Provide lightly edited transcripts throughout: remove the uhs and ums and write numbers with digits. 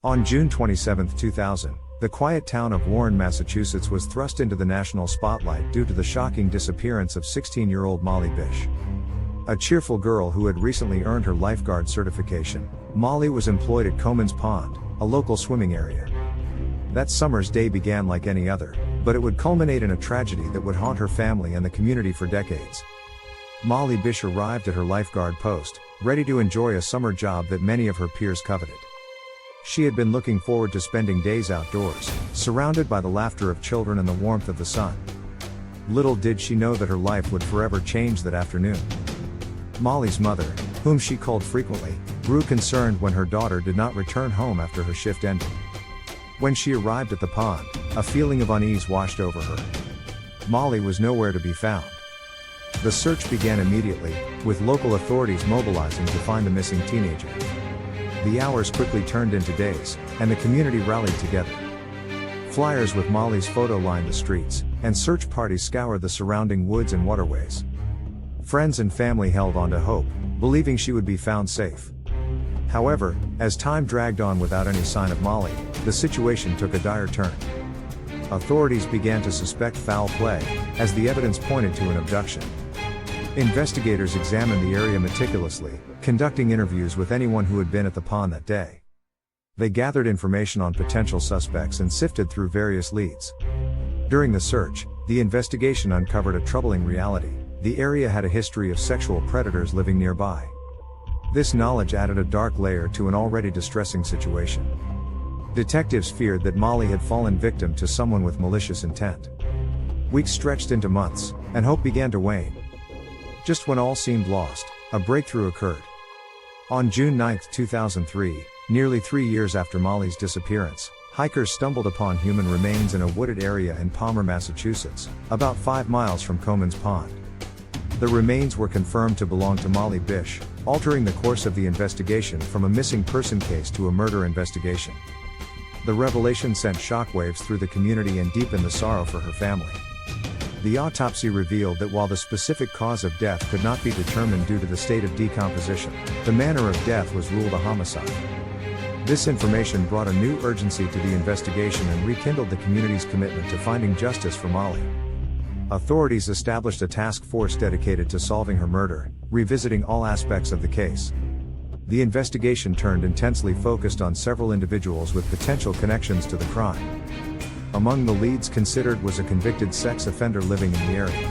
On June 27, 2000, the quiet town of Warren, Massachusetts was thrust into the national spotlight due to the shocking disappearance of 16-year-old Molly Bish. A cheerful girl who had recently earned her lifeguard certification, Molly was employed at Comins Pond, a local swimming area. That summer's day began like any other, but it would culminate in a tragedy that would haunt her family and the community for decades. Molly Bish arrived at her lifeguard post, ready to enjoy a summer job that many of her peers coveted. She had been looking forward to spending days outdoors, surrounded by the laughter of children and the warmth of the sun. Little did she know that her life would forever change that afternoon. Molly's mother, whom she called frequently, grew concerned when her daughter did not return home after her shift ended. When she arrived at the pond, a feeling of unease washed over her. Molly was nowhere to be found. The search began immediately, with local authorities mobilizing to find the missing teenager. The hours quickly turned into days, and the community rallied together. Flyers with Molly's photo lined the streets, and search parties scoured the surrounding woods and waterways. Friends and family held on to hope, believing she would be found safe. However, as time dragged on without any sign of Molly, the situation took a dire turn. Authorities began to suspect foul play, as the evidence pointed to an abduction. Investigators examined the area meticulously, conducting interviews with anyone who had been at the pond that day. They gathered information on potential suspects and sifted through various leads. During the search, the investigation uncovered a troubling reality: the area had a history of sexual predators living nearby. This knowledge added a dark layer to an already distressing situation. Detectives feared that Molly had fallen victim to someone with malicious intent. Weeks stretched into months, and hope began to wane. Just when all seemed lost, a breakthrough occurred. On June 9, 2003, nearly 3 years after Molly's disappearance, hikers stumbled upon human remains in a wooded area in Palmer, Massachusetts, about 5 miles from Comins Pond. The remains were confirmed to belong to Molly Bish, altering the course of the investigation from a missing person case to a murder investigation. The revelation sent shockwaves through the community and deepened the sorrow for her family. The autopsy revealed that while the specific cause of death could not be determined due to the state of decomposition, the manner of death was ruled a homicide. This information brought a new urgency to the investigation and rekindled the community's commitment to finding justice for Molly. Authorities established a task force dedicated to solving her murder, revisiting all aspects of the case. The investigation turned intensely focused on several individuals with potential connections to the crime. Among the leads considered was a convicted sex offender living in the area.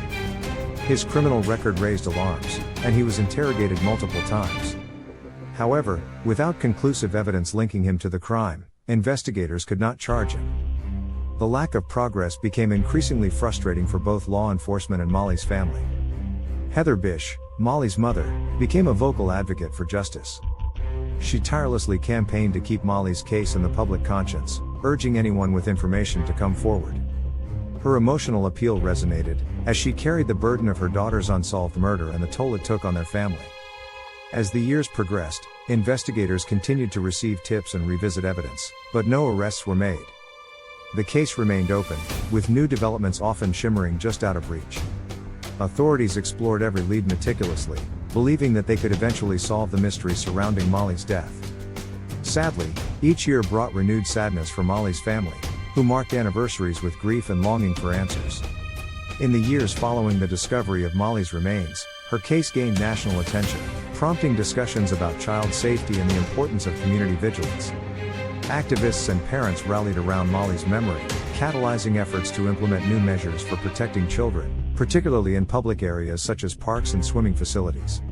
His criminal record raised alarms, and he was interrogated multiple times. However, without conclusive evidence linking him to the crime, investigators could not charge him. The lack of progress became increasingly frustrating for both law enforcement and Molly's family. Heather Bish, Molly's mother, became a vocal advocate for justice. She tirelessly campaigned to keep Molly's case in the public conscience, urging anyone with information to come forward. Her emotional appeal resonated, as she carried the burden of her daughter's unsolved murder and the toll it took on their family. As the years progressed, investigators continued to receive tips and revisit evidence, but no arrests were made. The case remained open, with new developments often shimmering just out of reach. Authorities explored every lead meticulously, believing that they could eventually solve the mystery surrounding Molly's death. Sadly, each year brought renewed sadness for Molly's family, who marked anniversaries with grief and longing for answers. In the years following the discovery of Molly's remains, her case gained national attention, prompting discussions about child safety and the importance of community vigilance. Activists and parents rallied around Molly's memory, catalyzing efforts to implement new measures for protecting children, particularly in public areas such as parks and swimming facilities.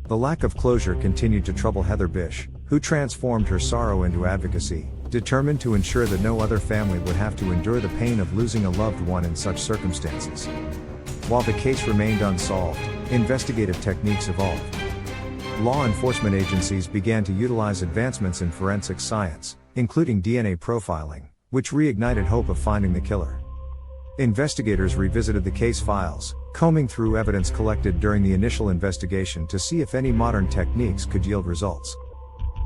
The lack of closure continued to trouble Heather Bish, who transformed her sorrow into advocacy, determined to ensure that no other family would have to endure the pain of losing a loved one in such circumstances. While the case remained unsolved, investigative techniques evolved. Law enforcement agencies began to utilize advancements in forensic science, including DNA profiling, which reignited hope of finding the killer. Investigators revisited the case files, combing through evidence collected during the initial investigation to see if any modern techniques could yield results.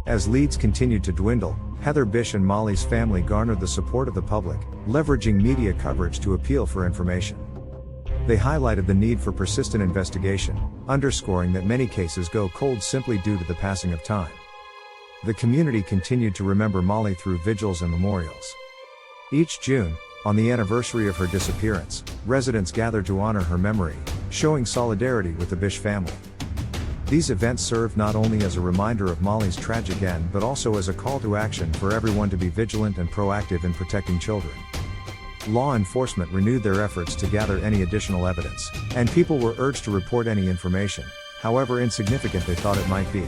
As leads continued to dwindle, Heather Bish and Molly's family garnered the support of the public, leveraging media coverage to appeal for information. They highlighted the need for persistent investigation, underscoring that many cases go cold simply due to the passing of time. the community continued to remember Molly through vigils and memorials. Each June, on the anniversary of her disappearance, residents gathered to honor her memory, showing solidarity with the Bish family. These events served not only as a reminder of Molly's tragic end but also as a call to action for everyone to be vigilant and proactive in protecting children. Law enforcement renewed their efforts to gather any additional evidence, and people were urged to report any information, however insignificant they thought it might be.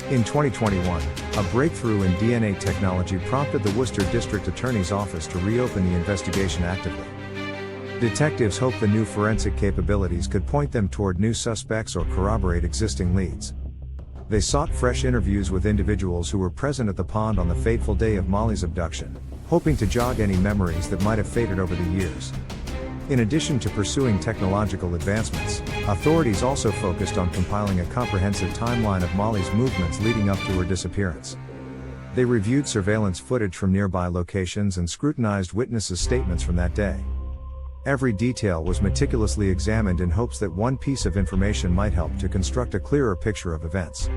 In 2021, a breakthrough in DNA technology prompted the Worcester District Attorney's Office to reopen the investigation actively. Detectives hoped the new forensic capabilities could point them toward new suspects or corroborate existing leads. They sought fresh interviews with individuals who were present at the pond on the fateful day of Molly's abduction, hoping to jog any memories that might have faded over the years. In addition to pursuing technological advancements, authorities also focused on compiling a comprehensive timeline of Molly's movements leading up to her disappearance. They reviewed surveillance footage from nearby locations and scrutinized witnesses' statements from that day. Every detail was meticulously examined in hopes that one piece of information might help to construct a clearer picture of events.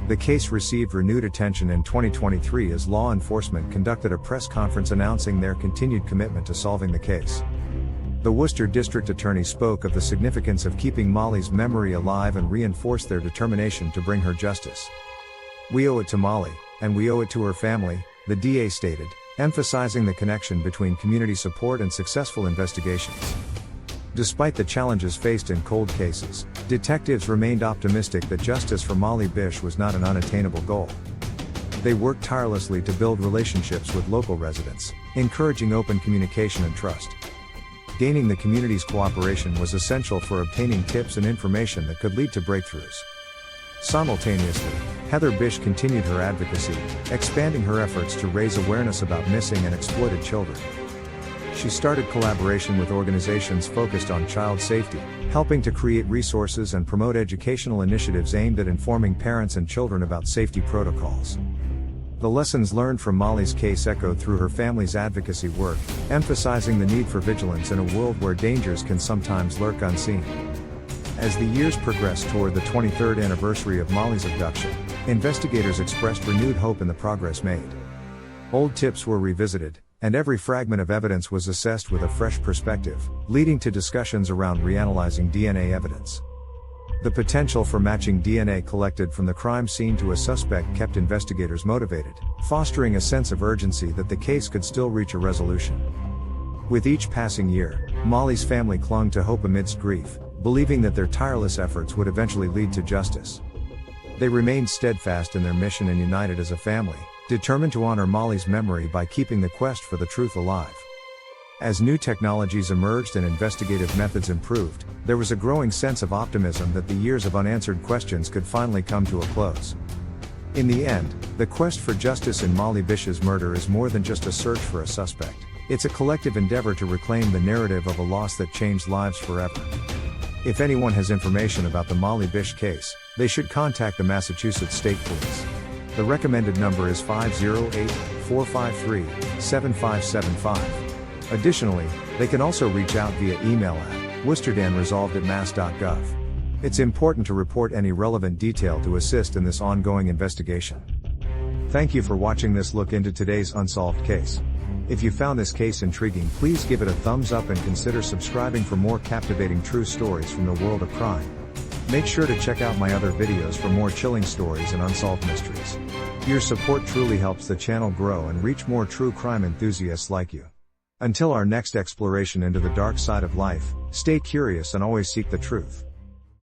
The case received renewed attention in 2023 as law enforcement conducted a press conference announcing their continued commitment to solving the case. The Worcester District Attorney spoke of the significance of keeping Molly's memory alive and reinforced their determination to bring her justice. "We owe it to Molly, and we owe it to her family," the DA stated, emphasizing the connection between community support and successful investigations. Despite the challenges faced in cold cases, detectives remained optimistic that justice for Molly Bish was not an unattainable goal. They worked tirelessly to build relationships with local residents, encouraging open communication and trust. Gaining the community's cooperation was essential for obtaining tips and information that could lead to breakthroughs. Simultaneously, Heather Bish continued her advocacy, expanding her efforts to raise awareness about missing and exploited children. She started collaboration with organizations focused on child safety, helping to create resources and promote educational initiatives aimed at informing parents and children about safety protocols. The lessons learned from Molly's case echoed through her family's advocacy work, emphasizing the need for vigilance in a world where dangers can sometimes lurk unseen. As the years progressed toward the 23rd anniversary of Molly's abduction, investigators expressed renewed hope in the progress made. Old tips were revisited, and every fragment of evidence was assessed with a fresh perspective, leading to discussions around reanalyzing DNA evidence. The potential for matching DNA collected from the crime scene to a suspect kept investigators motivated, fostering a sense of urgency that the case could still reach a resolution. With each passing year, Molly's family clung to hope amidst grief, believing that their tireless efforts would eventually lead to justice. They remained steadfast in their mission and united as a family, determined to honor Molly's memory by keeping the quest for the truth alive. As new technologies emerged and investigative methods improved, there was a growing sense of optimism that the years of unanswered questions could finally come to a close. In the end, the quest for justice in Molly Bish's murder is more than just a search for a suspect. It's a collective endeavor to reclaim the narrative of a loss that changed lives forever. If anyone has information about the Molly Bish case, they should contact the Massachusetts State Police. The recommended number is 508-453-7575. Additionally, they can also reach out via email at worcesterdanresolved@mass.gov. It's important to report any relevant detail to assist in this ongoing investigation. Thank you for watching this look into today's unsolved case. If you found this case intriguing, please give it a thumbs up and consider subscribing for more captivating true stories from the world of crime. Make sure to check out my other videos for more chilling stories and unsolved mysteries. Your support truly helps the channel grow and reach more true crime enthusiasts like you. Until our next exploration into the dark side of life, stay curious and always seek the truth.